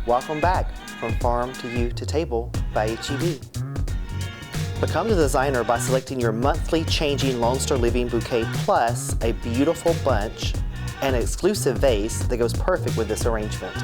Welcome back from Farm to You to Table by HEB. Become the designer by selecting your monthly changing Lone Star Living Bouquet plus a beautiful bunch and an exclusive vase that goes perfect with this arrangement.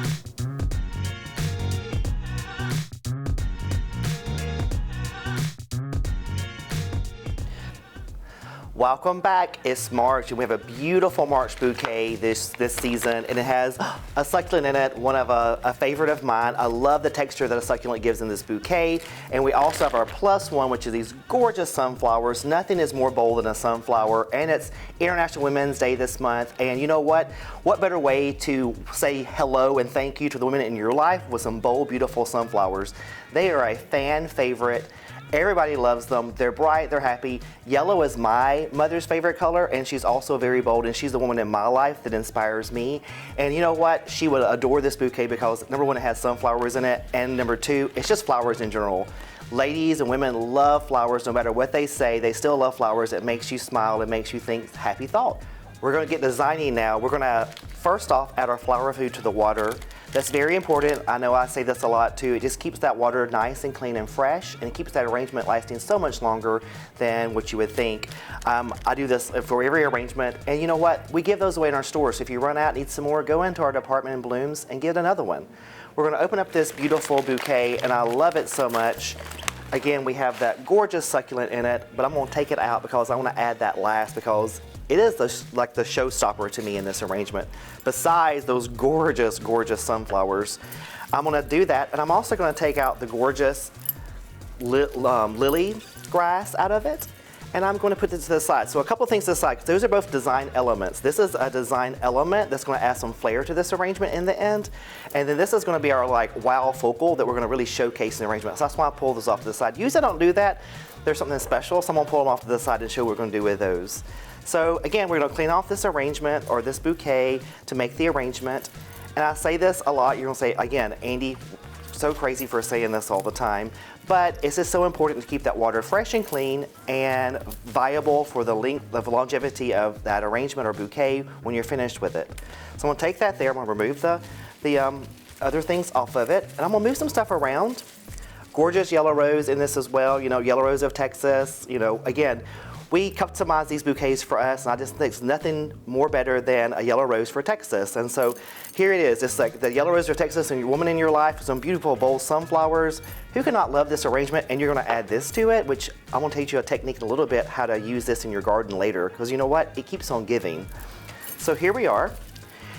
Welcome back. It's March and we have a beautiful March bouquet this season, and it has a succulent in it, one of a favorite of mine. I love the texture that a succulent gives in this bouquet. And we also have our +1, which is these gorgeous sunflowers. Nothing is more bold than a sunflower, and it's International Women's Day this month. And you know what? What better way to say hello and thank you to the women in your life with some bold, beautiful sunflowers. They are a fan favorite. Everybody loves them. They're bright, they're happy. Yellow is my mother's favorite color, and she's also very bold, and she's the woman in my life that inspires me. And you know what? She would adore this bouquet because number one, it has sunflowers in it, and number two, it's just flowers in general. Ladies and women love flowers. No matter what they say, they still love flowers. It makes you smile, it makes you think happy thought. We're gonna get designing now. We're gonna first off add our flower food to the water. That's very important. I know I say this a lot too. It just keeps that water nice and clean and fresh, and it keeps that arrangement lasting so much longer than what you would think. I do this for every arrangement, and you know what? We give those away in our stores. So if you run out and need some more, go into our department in Blooms and get another one. We're gonna open up this beautiful bouquet, and I love it so much. Again, we have that gorgeous succulent in it, but I'm gonna take it out because I wanna add that last because it is like the showstopper to me in this arrangement. Besides those gorgeous, gorgeous sunflowers, I'm gonna do that, and I'm also gonna take out the gorgeous lily grass out of it, and I'm gonna put this to the side. So a couple things to the side, 'cause those are both design elements. This is a design element that's gonna add some flair to this arrangement in the end, and then this is gonna be our like wow focal that we're gonna really showcase in the arrangement. So that's why I pull this off to the side. Usually I don't do that. There's something special, so I'm gonna pull them off to the side and show what we're gonna do with those. So again, we're gonna clean off this arrangement or this bouquet to make the arrangement. And I say this a lot, you're gonna say, again, Andy, so crazy for saying this all the time, but it's just so important to keep that water fresh and clean and viable for the longevity of that arrangement or bouquet when you're finished with it. So I'm gonna take that there, I'm gonna remove the other things off of it, and I'm gonna move some stuff around. Gorgeous yellow rose in this as well, you know, yellow rose of Texas, you know, again, we customize these bouquets for us, and I just think there's nothing more better than a yellow rose for Texas. And so here it is. It's like the yellow rose for Texas and your woman in your life with some beautiful bold sunflowers. Who cannot love this arrangement? And you're gonna add this to it, which I'm gonna teach you a technique in a little bit, how to use this in your garden later, because you know what? It keeps on giving. So here we are.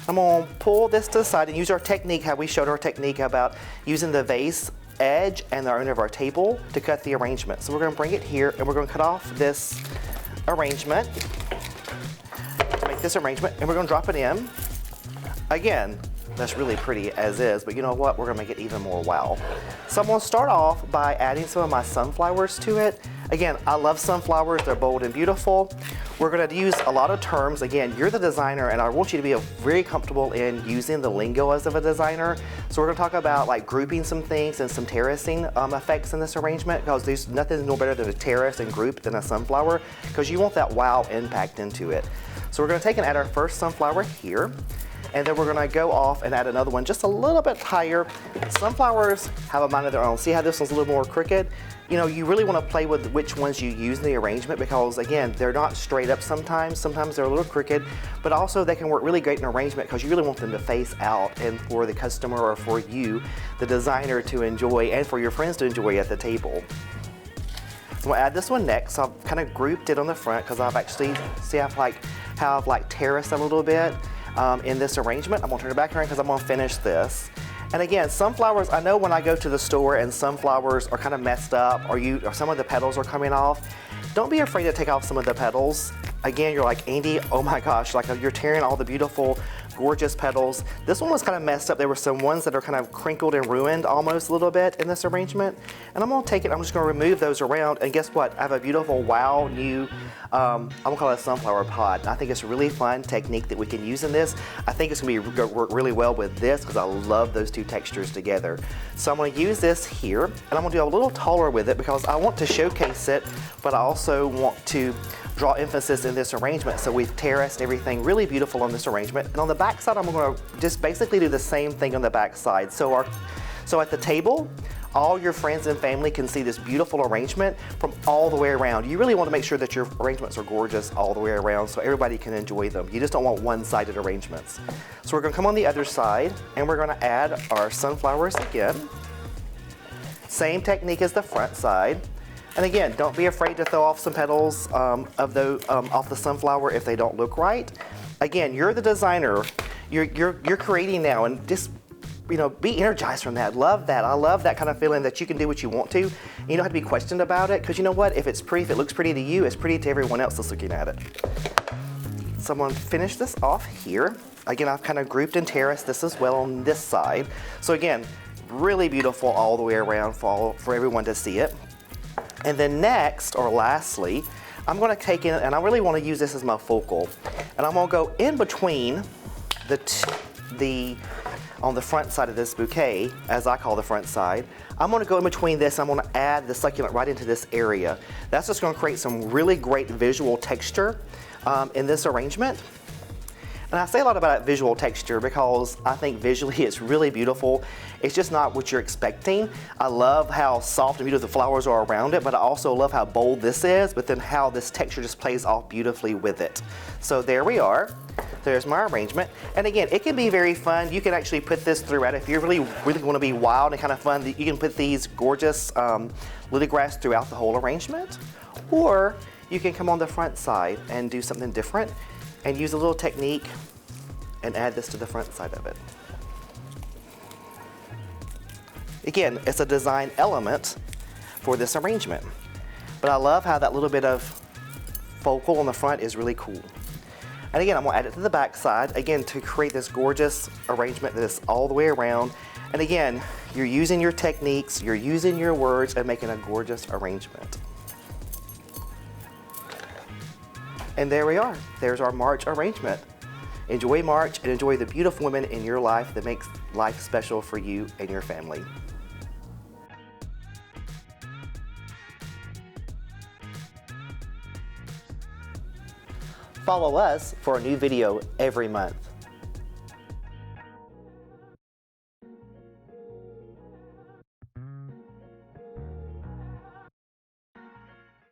I'm gonna pull this to the side and use our technique, how we showed our technique about using the vase edge and the end of our table to cut the arrangement. So we're gonna bring it here and we're gonna cut off this arrangement to make this arrangement, and we're gonna drop it in. Again, that's really pretty as is, but you know what? We're gonna make it even more wow. So I'm gonna start off by adding some of my sunflowers to it. Again, I love sunflowers, they're bold and beautiful. We're gonna use a lot of terms. Again, you're the designer, and I want you to be very comfortable in using the lingo as of a designer. So we're gonna talk about like grouping some things and some terracing effects in this arrangement, because there's nothing no better than a terrace and group than a sunflower, because you want that wow impact into it. So we're gonna take and add our first sunflower here, and then we're gonna go off and add another one just a little bit higher. Sunflowers have a mind of their own. See how this one's a little more crooked? You know, you really wanna play with which ones you use in the arrangement, because again, they're not straight up sometimes. Sometimes they're a little crooked, but also they can work really great in arrangement because you really want them to face out and for the customer or for you, the designer, to enjoy, and for your friends to enjoy at the table. So we'll add this one next. So I've kind of grouped it on the front because I've actually, see I've terraced a little bit in this arrangement. I'm gonna turn it back around because I'm gonna finish this. And again, sunflowers, I know when I go to the store and sunflowers are kind of messed up, or some of the petals are coming off, don't be afraid to take off some of the petals. Again, you're like, Andy, oh my gosh, like you're tearing all the beautiful, gorgeous petals. This one was kind of messed up. There were some ones that are kind of crinkled and ruined almost a little bit in this arrangement. And I'm gonna take it, I'm just gonna remove those around, and guess what? I have a beautiful, wow, new, I'm gonna call it a sunflower pot. And I think it's a really fun technique that we can use in this. I think it's gonna work really well with this because I love those two textures together. So I'm gonna use this here, and I'm gonna do a little taller with it because I want to showcase it, but I also want to draw emphasis in this arrangement. So we've terraced everything really beautiful on this arrangement. And on the back back side, I'm going to just basically do the same thing on the back side. So at the table, all your friends and family can see this beautiful arrangement from all the way around. You really want to make sure that your arrangements are gorgeous all the way around so everybody can enjoy them. You just don't want one-sided arrangements. So we're going to come on the other side and we're going to add our sunflowers again. Same technique as the front side. And again, don't be afraid to throw off some petals off the sunflower if they don't look right. Again, you're the designer. You're creating now, and just be energized from that. Love that. I love that kind of feeling that you can do what you want to. You don't have to be questioned about it, because you know what? If it's pretty, if it looks pretty to you, it's pretty to everyone else that's looking at it. So I'm going to finish this off here. Again, I've kind of grouped and terraced this as well on this side. So again, really beautiful all the way around for everyone to see it. And then next, or lastly, I'm going to take in, and I really want to use this as my focal, and I'm going to go in between on the front side of this bouquet, as I call the front side. I'm going to go in between this, I'm going to add the succulent right into this area. That's just going to create some really great visual texture in this arrangement. And I say a lot about visual texture because I think visually it's really beautiful. It's just not what you're expecting. I love how soft and beautiful the flowers are around it, but I also love how bold this is, but then how this texture just plays off beautifully with it. So there we are. There's my arrangement. And again, it can be very fun. You can actually put this throughout. If you really want to be wild and kind of fun, you can put these gorgeous lily grass throughout the whole arrangement. Or you can come on the front side and do something different and use a little technique and add this to the front side of it. Again, it's a design element for this arrangement. But I love how that little bit of focal on the front is really cool. And again, I'm going to add it to the back side, again, to create this gorgeous arrangement that is all the way around. And again, you're using your techniques, you're using your words, and making a gorgeous arrangement. And there we are. There's our March arrangement. Enjoy March and enjoy the beautiful women in your life that makes life special for you and your family. Follow us for a new video every month.